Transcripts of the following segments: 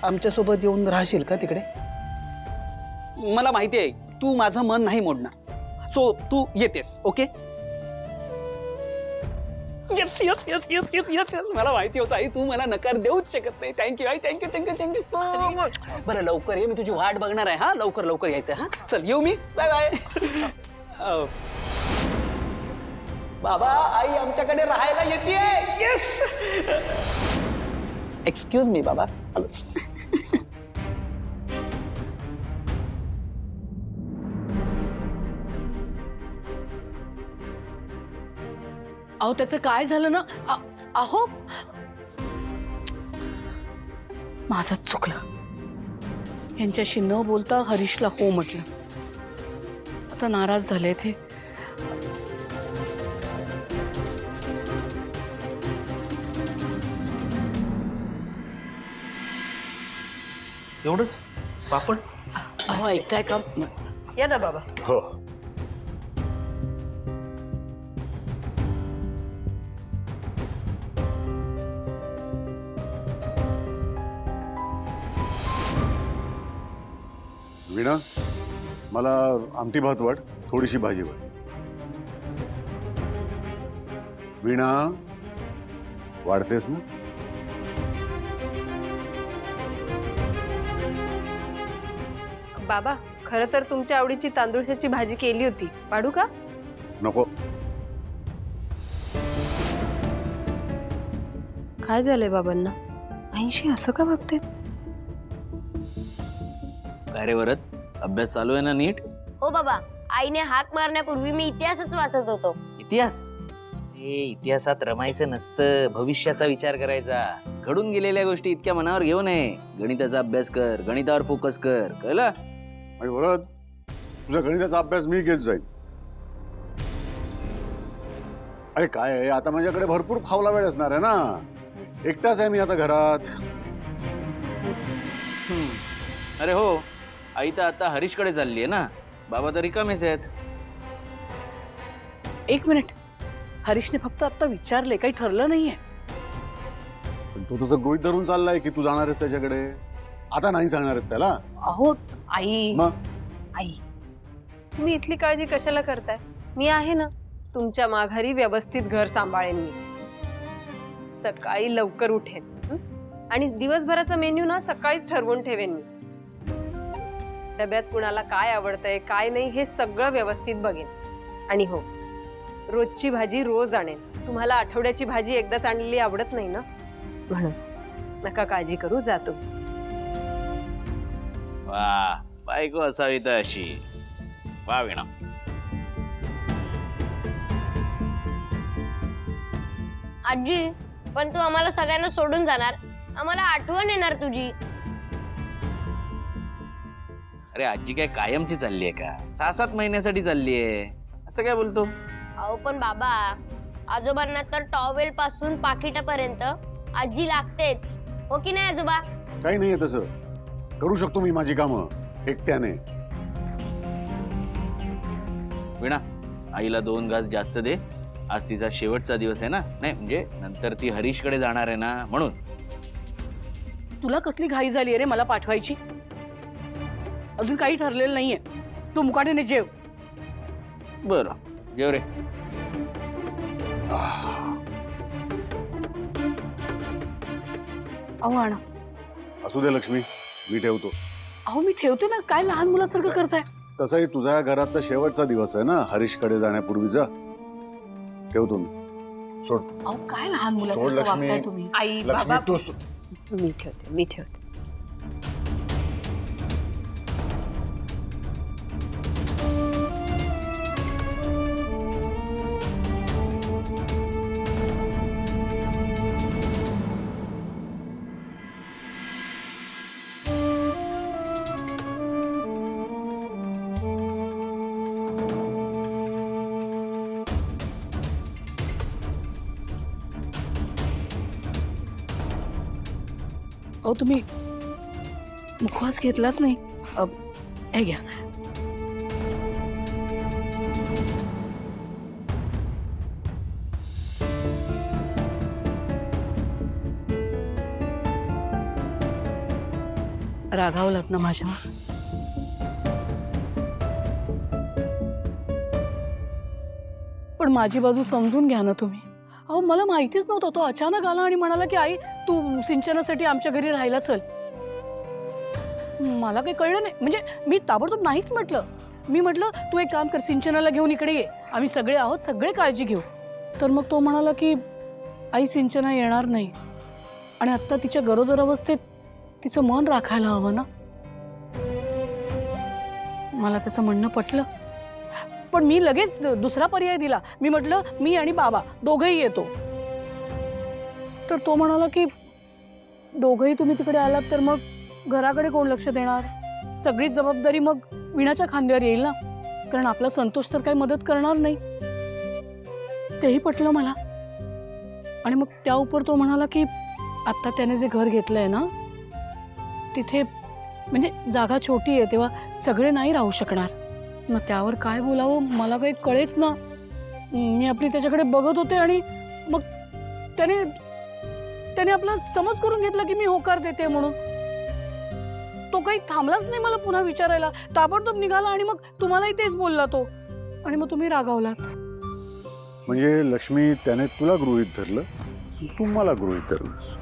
आमच्यासोबत येऊन राहशील का तिकडे? मला माहिती आहे तू माझं मन नाही मोडणार, सो तू येतेस. Okay? Yes yes yes yes yes yes yes. मला माहिती होतं आई, तू मला नकार देऊच शकत नाही. थँक्यू आई, thank you thank you thank you so much. बरं लवकर ये, मी तुझी वाट बघणार आहे. हा लवकर लवकर यायचं. हा चल येऊ मी. Bye bye. बाबा आई आमच्याकडे राहायला येतेय. येस. एक्सक्यूज मी बाबा. अहो त्याचं काय झालं ना, अहो माझंच चुकलं. यांच्याशी न बोलता हरीशला हो म्हटलं. आता नाराज झाले ते. एवढंच पापड? अहो ऐकताय का? या ना बाबा. हो. वीणा, मला आमटी भात वाढ, थोडीशी भाजी वाढ. वीणा, वाढतेस ना? बाबा खरं तर तुमच्या आवडीची तांदूळशाची भाजी केली होती, वाढू का? नको. काय झालंय बाबांना? ऐंशी असं का बघते? काय रे वरद, अभ्यास चालू आहे ना नीट? हो बाबा, आईने हाक मारण्यापूर्वी मी इतिहासच वाचत होतो. इतिहास? इतिहासात रमायचं नसतं, भविष्याचा विचार करायचा. घडून गेलेल्या गोष्टी इतक्या मनावर घेऊ नये. गणिताचा अभ्यास कर, गणितावर फोकस कर, कळलं? आणि वरद, तुझ्या गणिताचा अभ्यास मी घेत जाईल. अरे काय आहे, आता माझ्याकडे भरपूर फावला वेळ असणार आहे ना. एकटाच आहे मी आता घरात. अरे हो, आई तर आता हरीशकडे चालली आहे ना. बाबा तर रिकामेच आहेत. एक मिनिट, हरीशने फक्त आता विचारले, काही ठरलं नाहीये. पण तू तुझं गृहीत धरून चाललाय की तू जाणार आहेस त्याच्याकडे. आता नाही सांगणार आहेस त्याला? अहो आई मग आई तुम्ही इथली काळजी कशाला करताय? मी आहे ना, तुमच्या माघारी व्यवस्थित घर सांभाळेन मी. सकाळी लवकर उठेन आणि दिवसभराचा मेन्यू ना सकाळीच ठरवून ठेवेन मी. डब्यात कुणाला काय आवडतंय काय नाही हे सगळं व्यवस्थित बघेन. आणि हो, रोजची भाजी रोज आणेन. तुम्हाला आठवड्याची भाजी एकदाच आणलेली आवडत नाही ना, म्हणून नका काळजी करू, जातो. वा, बायको असावी तर अशी. वा वीणा. आजी, पण तू आम्हाला सगळ्यांना सोडून जाणार, आम्हाला आठवण येणार तुझी. अरे आजी काय कायमची चालली आहे का? 6-7 महिन्यासाठी चालली आहे. असं काय बोलतो? अहो पण बाबा, आजोबांना तर टॉवेल पासून पाकिटापर्यंत आजी लागतेच, हो की नाही आजोबा? काही नाहीये तसं. करू शकतो मी माझी कामं एकट्याने. वीणा, आईला 2 घास जास्त दे. आज तिचा शेवटचा दिवस आहे ना. नाही म्हणजे नंतर ती हरीशकडे जाणार आहे ना, म्हणून. तुला कसली घाई झाली रे मला पाठवायची? अजून काही ठरलेलं नाहीये. तू मुकाट्याने जेव. बरं, जेव रे. अहो आणा. असू दे लक्ष्मी, मी ठेवतो. अहो मी ठेवते ना, काय लहान मुलासारखं करताय? तसंही तुझ्या घरात तर शेवटचा दिवस आहे ना हरीशकडे जाण्यापूर्वीचा. ठेवतो मी. सोड. अहो काय लहान सोड मुलासारखं लक्ष्मी. वागताय तुम्ही? आई लक्ष्मी बाबा, तू मी ठेवते. अहो तुम्ही मुखवास घेतलाच नाही. हे घ्या. रागावलात ना माझ्यावर. पण माझी बाजू समजून घ्या ना तुम्ही. अहो मला माहितीच नव्हतं, तो अचानक आला आणि म्हणाला की आई तू सिंचनासाठी आमच्या घरी राहायला चल. मला काही कळलं नाही, म्हणजे मी ताबडतोब नाहीच म्हटलं. मी म्हटलं तू एक काम कर, सिंचनाला घेऊन इकडे ये, आम्ही सगळे आहोत, सगळे काळजी घेऊ. तर मग तो म्हणाला की आई सिंचना येणार नाही आणि आत्ता तिच्या गरोदर अवस्थेत तिचं मन राखायला हवं ना. मला त्याचं म्हणणं पटलं, पण मी लगेच दुसरा पर्याय दिला. मी म्हटलं मी आणि बाबा दोघंही येतो. तर तो म्हणाला की दोघंही तुम्ही तिकडे आलात तर मग घराकडे कोण लक्ष देणार, सगळी जबाबदारी मग विणाच्या खांद्यावर येईल ना, कारण आपला संतोष तर काही मदत करणार नाही. तेही पटलं मला. आणि मग त्या उपर तो म्हणाला की आत्ता त्याने जे घर घेतलंय ना तिथे म्हणजे जागा छोटी आहे, तेव्हा सगळे नाही राहू शकणार. मग त्यावर काय बोलावं मला काही कळेच ना. मी आपली त्याच्याकडे बघत होते आणि मग त्याने आपला समज करून घेतला की मी होकार देते म्हणून. तो काही थांबलाच नाही मला पुन्हा विचारायला, ताबडतोब निघाला आणि मग तुम्हालाही तेच बोलला तो. आणि मग तुम्ही रागावलात. म्हणजे लक्ष्मी, त्याने तुला गृहीत धरलं, तू मला गृहीत धरलंस.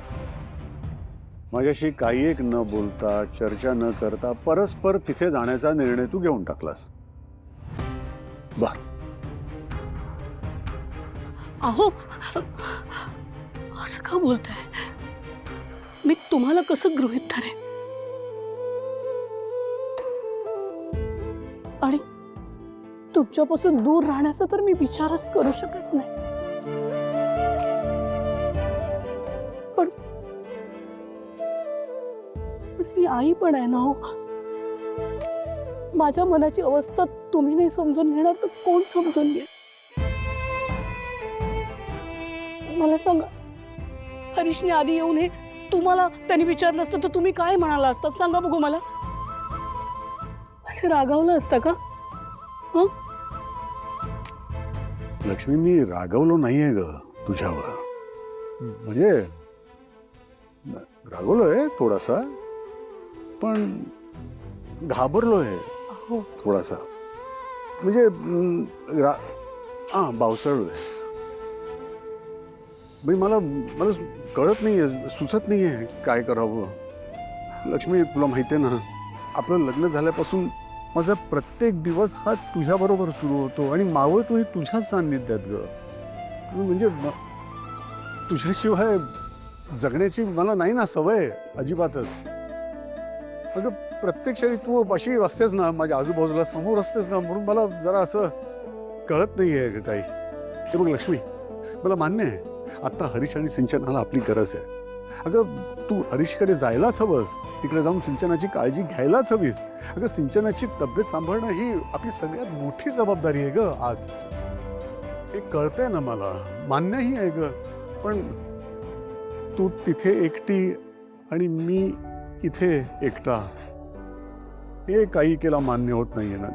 माझ्याशी काही एक न बोलता, चर्चा न करता परस्पर तिथे जाण्याचा निर्णय तू घेऊन टाकलास. बर. अहो असं का बोलताय? मी तुम्हाला कसं गृहीत धरेन? आणि तुमच्यापासून दूर राहण्याचा तर मी विचारच करू शकत नाही. पण मी आई पण आहे ना हो. माझ्या मनाची अवस्था तुम्ही नाही समजून घेणार तर कोण समजून घे? मला सांगा, हरीशने आधी येऊन हे तुम्हाला त्यांनी विचारलं असतं तर तुम्ही काय म्हणाला असतात सांगा बघू मला. असे रागावलं असतं का? लक्ष्मी, मी रागवलो नाहीये ग तुझ्यावर. म्हणजे रागवलोय थोडासा, पण घाबरलोय हो. थोडासा. म्हणजे बावसळलोय. म्हणजे मला कळत नाहीये, सुचत नाहीये काय करावं. लक्ष्मी, तुला माहिती आहे ना, आपलं लग्न झाल्यापासून माझा प्रत्येक दिवस हा तुझ्याबरोबर सुरू होतो आणि मावळतोही तुझ्याच सान्निध्यात ग. म्हणजे तुझ्याशिवाय जगण्याची मला नाही ना सवय अजिबातच. अगं प्रत्येक क्षणी तू अशी असतेस ना, माझ्या आजूबाजूला समोर असतेस ना, म्हणून मला जरा असं कळत नाहीये काही. ते बघ लक्ष्मी, मला मान्य आहे आत्ता हरीश आणि सिंचनाला आपली गरज आहे. अगं तू हरीशकडे जायलाच हवंस, तिकडे जाऊन सिंचनाची काळजी घ्यायलाच हवीस. अगं सिंचनाची तब्येत सांभाळणं ही आपली सगळ्यात मोठी जबाबदारी आहे ग आज. हे कळतंय ना मला, मान्यही आहे ग. पण तू तिथे एकटी आणि मी इथे एकटा, हे काही केला मान्य होत नाहीये ना.